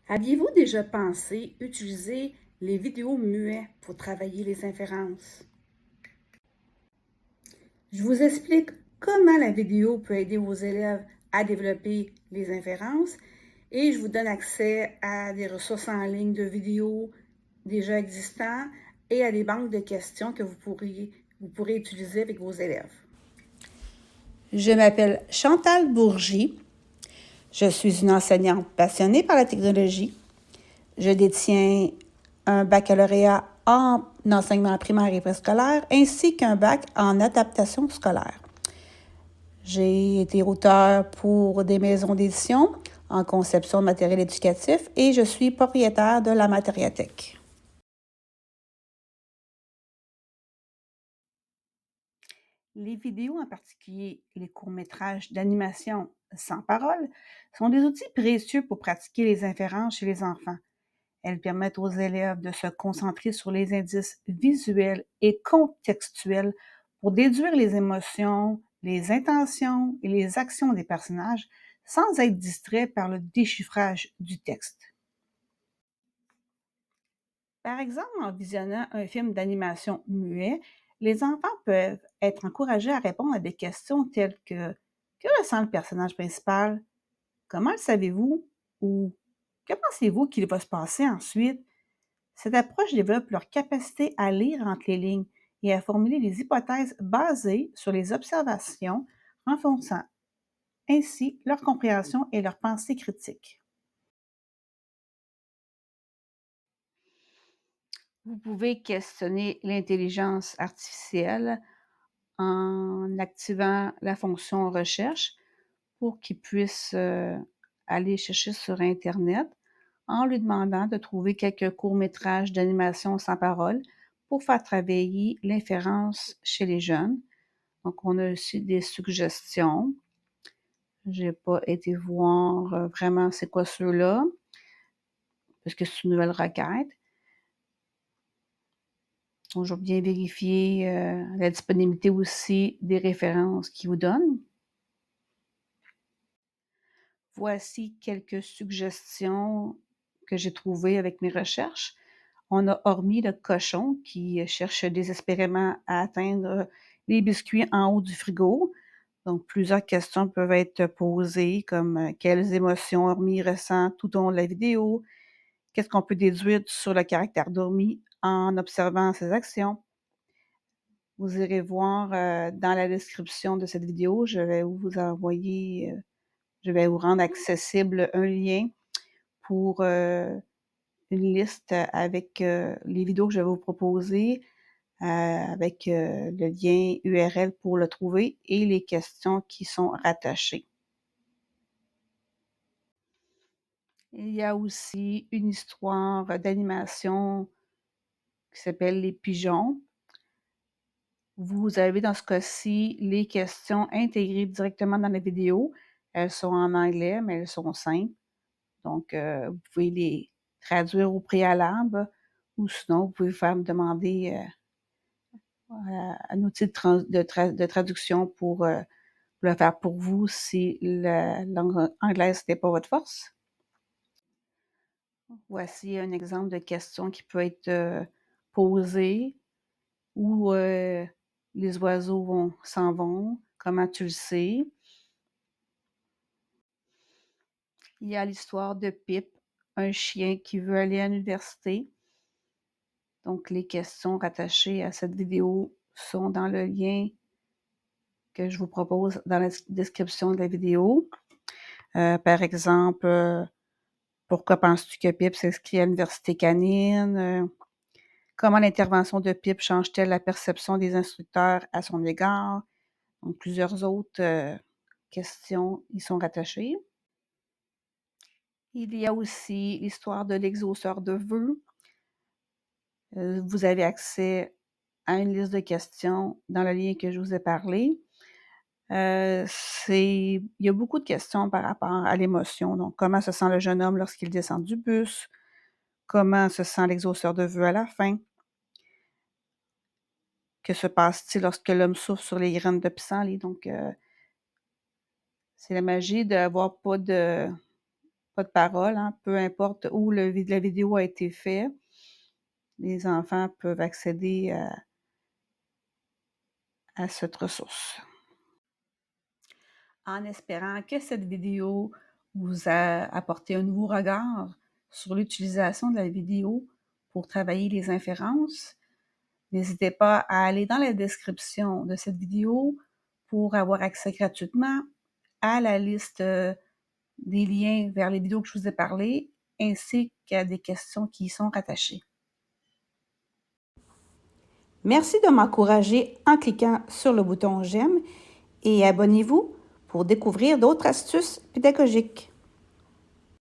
Aviez-vous déjà pensé utiliser les vidéos muets pour travailler les inférences? Je vous explique comment la vidéo peut aider vos élèves à développer les inférences et je vous donne accès à des ressources en ligne de vidéos déjà existantes et à des banques de questions que vous pourrez utiliser avec vos élèves. Je m'appelle Chantal Bourgie. Je suis une enseignante passionnée par la technologie. Je détiens un baccalauréat en enseignement primaire et préscolaire ainsi qu'un bac en adaptation scolaire. J'ai été auteure pour des maisons d'édition en conception de matériel éducatif et je suis propriétaire de la Matériathèque. Les vidéos, en particulier les courts-métrages d'animation sans parole, sont des outils précieux pour pratiquer les inférences chez les enfants. Elles permettent aux élèves de se concentrer sur les indices visuels et contextuels pour déduire les émotions, les intentions et les actions des personnages sans être distraits par le déchiffrage du texte. Par exemple, en visionnant un film d'animation muet, les enfants peuvent être encouragés à répondre à des questions telles que ressent le personnage principal? Comment le savez-vous? Ou que pensez-vous qu'il va se passer ensuite? Cette approche développe leur capacité à lire entre les lignes et à formuler des hypothèses basées sur les observations, renforçant ainsi leur compréhension et leur pensée critique. Vous pouvez questionner l'intelligence artificielle en activant la fonction recherche pour qu'il puisse aller chercher sur Internet en lui demandant de trouver quelques courts-métrages d'animation sans parole pour faire travailler l'inférence chez les jeunes. Donc, on a aussi des suggestions. J'ai pas été voir vraiment c'est quoi ceux-là, parce que c'est une nouvelle requête. Donc, je vais bien vérifier la disponibilité aussi des références qu'ils vous donnent. Voici quelques suggestions que j'ai trouvées avec mes recherches. On a hormis le cochon qui cherche désespérément à atteindre les biscuits en haut du frigo. Donc, plusieurs questions peuvent être posées comme quelles émotions Hormis ressent tout au long de la vidéo? Qu'est-ce qu'on peut déduire sur le caractère d'Hormis en observant ses actions? Vous irez voir dans la description de cette vidéo, je vais vous envoyer, je vais vous rendre accessible un lien pour une liste avec les vidéos que je vais vous proposer, avec le lien URL pour le trouver et les questions qui sont rattachées. Il y a aussi une histoire d'animation qui s'appelle Les pigeons. Vous avez dans ce cas-ci les questions intégrées directement dans la vidéo. Elles sont en anglais, mais elles sont simples. Donc, vous pouvez les traduire au préalable ou sinon, vous pouvez faire demander un outil de traduction pour le faire pour vous si la langue anglaise n'est pas votre force. Voici un exemple de question qui peut être posée où les oiseaux s'en vont, comment tu le sais? Il y a l'histoire de Pip, un chien qui veut aller à l'université. Donc, les questions rattachées à cette vidéo sont dans le lien que je vous propose dans la description de la vidéo. Par exemple, pourquoi penses-tu que Pip s'inscrit à l'université canine? Comment l'intervention de Pip change-t-elle la perception des instructeurs à son égard? Donc, plusieurs autres questions y sont rattachées. Il y a aussi l'histoire de l'exauceur de vœux. Vous avez accès à une liste de questions dans le lien que je vous ai parlé. Il y a beaucoup de questions par rapport à l'émotion. Donc, comment se sent le jeune homme lorsqu'il descend du bus? Comment se sent l'exauceur de vœux à la fin? Que se passe-t-il lorsque l'homme souffle sur les graines de pissenlit? Donc, c'est la magie d'avoir pas pas de parole, hein, peu importe où la vidéo a été faite, les enfants peuvent accéder à cette ressource. En espérant que cette vidéo vous a apporté un nouveau regard sur l'utilisation de la vidéo pour travailler les inférences, n'hésitez pas à aller dans la description de cette vidéo pour avoir accès gratuitement à la liste des liens vers les vidéos que je vous ai parlé, ainsi qu'à des questions qui y sont rattachées. Merci de m'encourager en cliquant sur le bouton j'aime et abonnez-vous pour découvrir d'autres astuces pédagogiques.